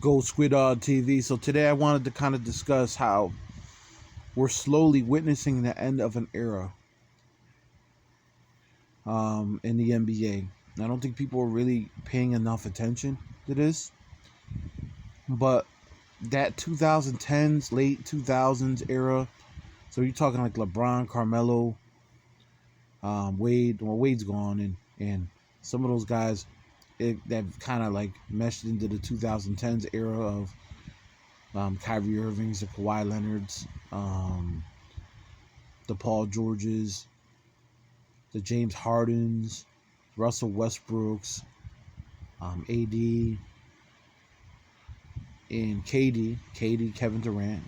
Go Squid TV. So today I wanted to kind of discuss how we're slowly witnessing the end of an era in the NBA. I don't think people are really paying enough attention to this, but that 2010s, late 2000s era. So you're talking like LeBron, Carmelo, Wade. Well, Wade's gone, and some of those guys that kind of like meshed into the 2010s era of Kyrie Irving's, the Kawhi Leonard's, the Paul Georges, the James Hardens, Russell Westbrooks, AD, and KD, Kevin Durant,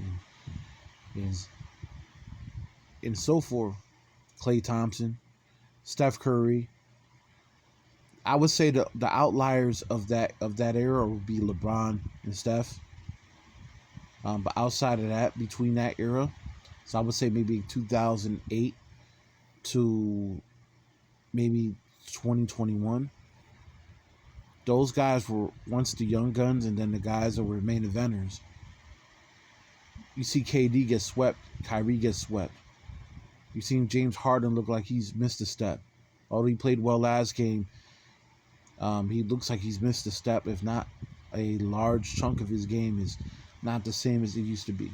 and so forth. Klay Thompson, Steph Curry. I would say the outliers of that era would be LeBron and Steph. But outside of that, between that era, so I would say maybe 2008 to maybe 2021. Those guys were once the young guns, and then the guys that were main eventers. You see KD get swept, Kyrie gets swept. You've seen James Harden look like he's missed a step. Although he played well last game, he looks like he's missed a step. If not, a large chunk of his game is not the same as it used to be.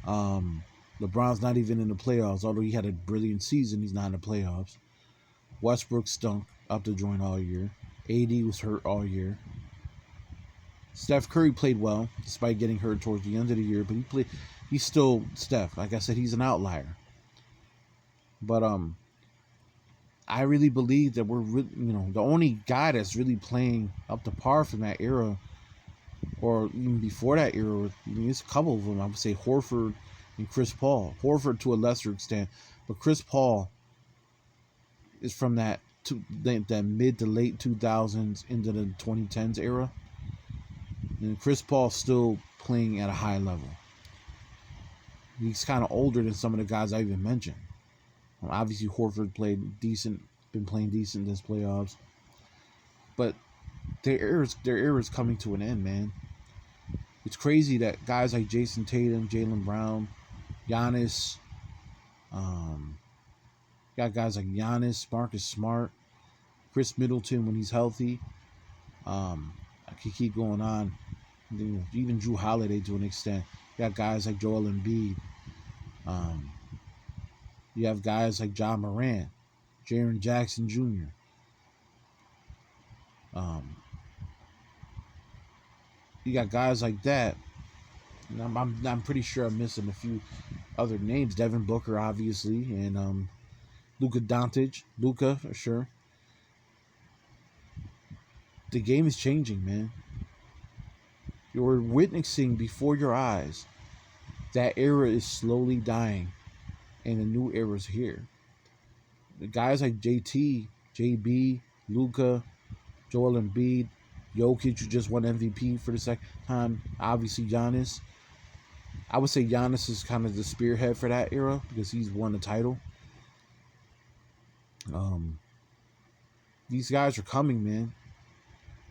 LeBron's not even in the playoffs. Although he had a brilliant season, he's not in the playoffs. Westbrook stunk up the joint all year. AD was hurt all year. Steph Curry played well, despite getting hurt towards the end of the year. But he's still Steph. Like I said, he's an outlier. But I really believe that we're really, the only guy that's really playing up to par from that era, or even before that era, there's a couple of them. I would say Horford and Chris Paul. Horford to a lesser extent, but Chris Paul is from that mid to late 2000s into the 2010s era. And Chris Paul's still playing at a high level. He's kind of older than some of the guys I even mentioned. Obviously, Horford been playing decent this playoffs. But their era is coming to an end, man. It's crazy that guys like Jason Tatum, Jaylen Brown, Giannis, got guys like Giannis, Marcus Smart, Chris Middleton when he's healthy. I could keep going on. Even Drew Holiday to an extent. You got guys like Joel Embiid. You have guys like John Morant, Jaren Jackson Jr. You got guys like that. And I'm pretty sure I'm missing a few other names. Devin Booker, obviously, and Luka Doncic. Luka, for sure. The game is changing, man. You're witnessing before your eyes that era is slowly dying, and a new era is here. The guys like JT, JB, Luka, Joel Embiid, Jokic, who just won MVP for the second time. Obviously, Giannis. I would say Giannis is kind of the spearhead for that era because he's won the title. These guys are coming, man.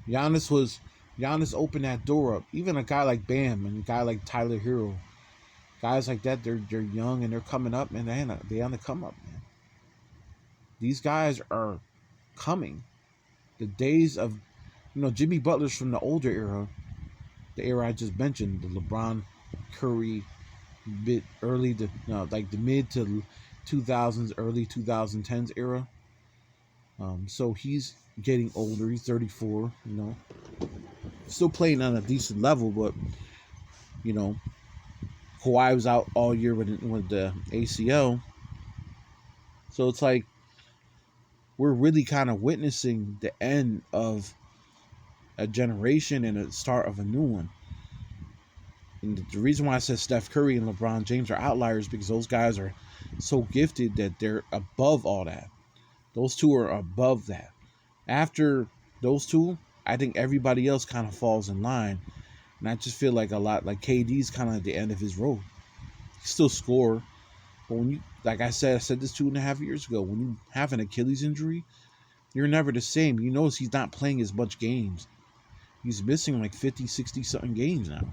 Giannis opened that door up. Even a guy like Bam and a guy like Tyler Hero, guys like that, they're young and they're coming up, man. They on the come up, man. These guys are coming. The days of, Jimmy Butler's from the older era, the era I just mentioned, the LeBron, Curry, the mid to 2000s, early 2010s era. So he's getting older. He's 34. Still playing on a decent level, but Kawhi was out all year with the ACL. So it's like we're really kind of witnessing the end of a generation and the start of a new one. And the reason why I said Steph Curry and LeBron James are outliers because those guys are so gifted that they're above all that. Those two are above that. After those two, I think everybody else kind of falls in line. And I just feel like a lot, like KD's kind of at the end of his road. He still score. But when you, like I said this 2.5 years ago, when you have an Achilles injury, you're never the same. You notice he's not playing as much games. He's missing like 50, 60 something games now.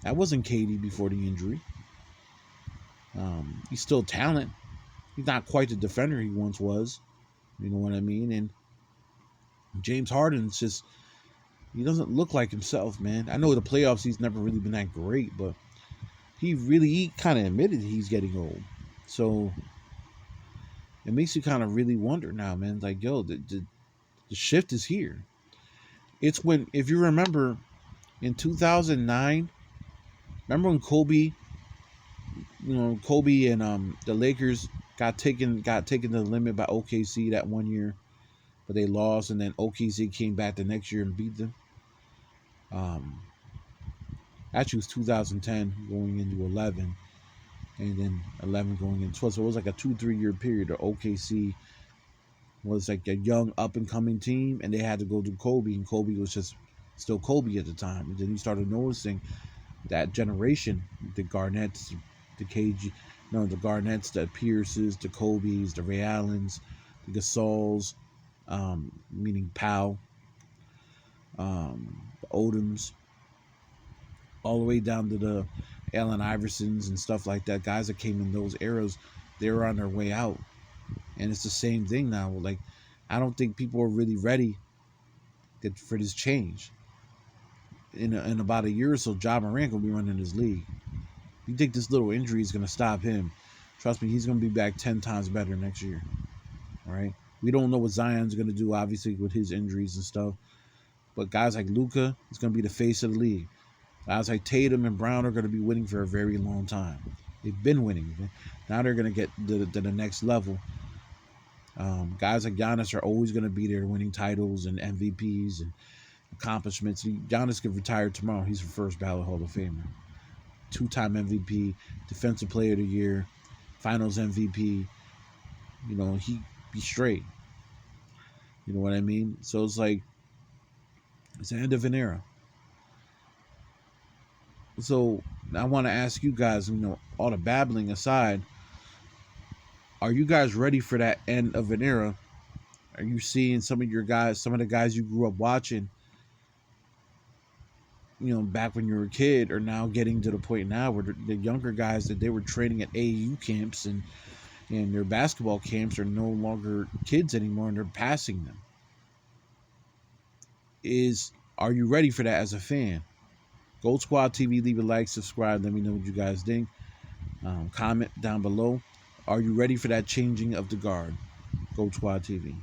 That wasn't KD before the injury. He's still talent. He's not quite the defender he once was. You know what I mean? And James Harden's just, he doesn't look like himself, man. I know the playoffs he's never really been that great, but he kind of admitted he's getting old. So it makes you kind of really wonder now, man. Like, yo, the shift is here. It's when, if you remember, in 2009, remember when Kobe and the Lakers got taken to the limit by OKC that one year, but they lost, and then OKC came back the next year and beat them. Actually, it was 2010 going into 11, and then 11 going into 12. So it was like a 2-3 year period. Or OKC was like a young up and coming team, and they had to go to Kobe, and Kobe was just still Kobe at the time. And then you started noticing that generation, the Garnetts, the the Garnetts, the Pierces, the Kobe's, the Ray Allens, the Gasols, meaning Powell, the Odoms, all the way down to the Allen Iversons and stuff like that. Guys that came in those eras, they were on their way out. And it's the same thing now. Like, I don't think people are really ready for this change. In about a year or so, Ja Morant will be running this league. You think this little injury is going to stop him? Trust me, he's going to be back 10 times better next year. All right? We don't know what Zion's going to do, obviously, with his injuries and stuff. But guys like Luka is going to be the face of the league. Guys like Tatum and Brown are going to be winning for a very long time. They've been winning. Now they're going to get to the next level. Guys like Giannis are always going to be there winning titles and MVPs and accomplishments. Giannis could retire tomorrow. He's a first ballot Hall of Famer. 2-time MVP, Defensive Player of the Year, Finals MVP. You know, he be straight. You know what I mean? So it's like, it's the end of an era. So I want to ask you guys, you know, all the babbling aside, are you guys ready for that end of an era? Are you seeing some of the guys you grew up watching, you know, back when you were a kid, are now getting to the point now where the younger guys that they were training at AAU camps and their basketball camps are no longer kids anymore, and they're passing them? Are you ready for that as a fan? Gold Squad TV, leave a like, subscribe, let me know what you guys think. Comment down below. Are you ready for that changing of the guard? Gold Squad TV.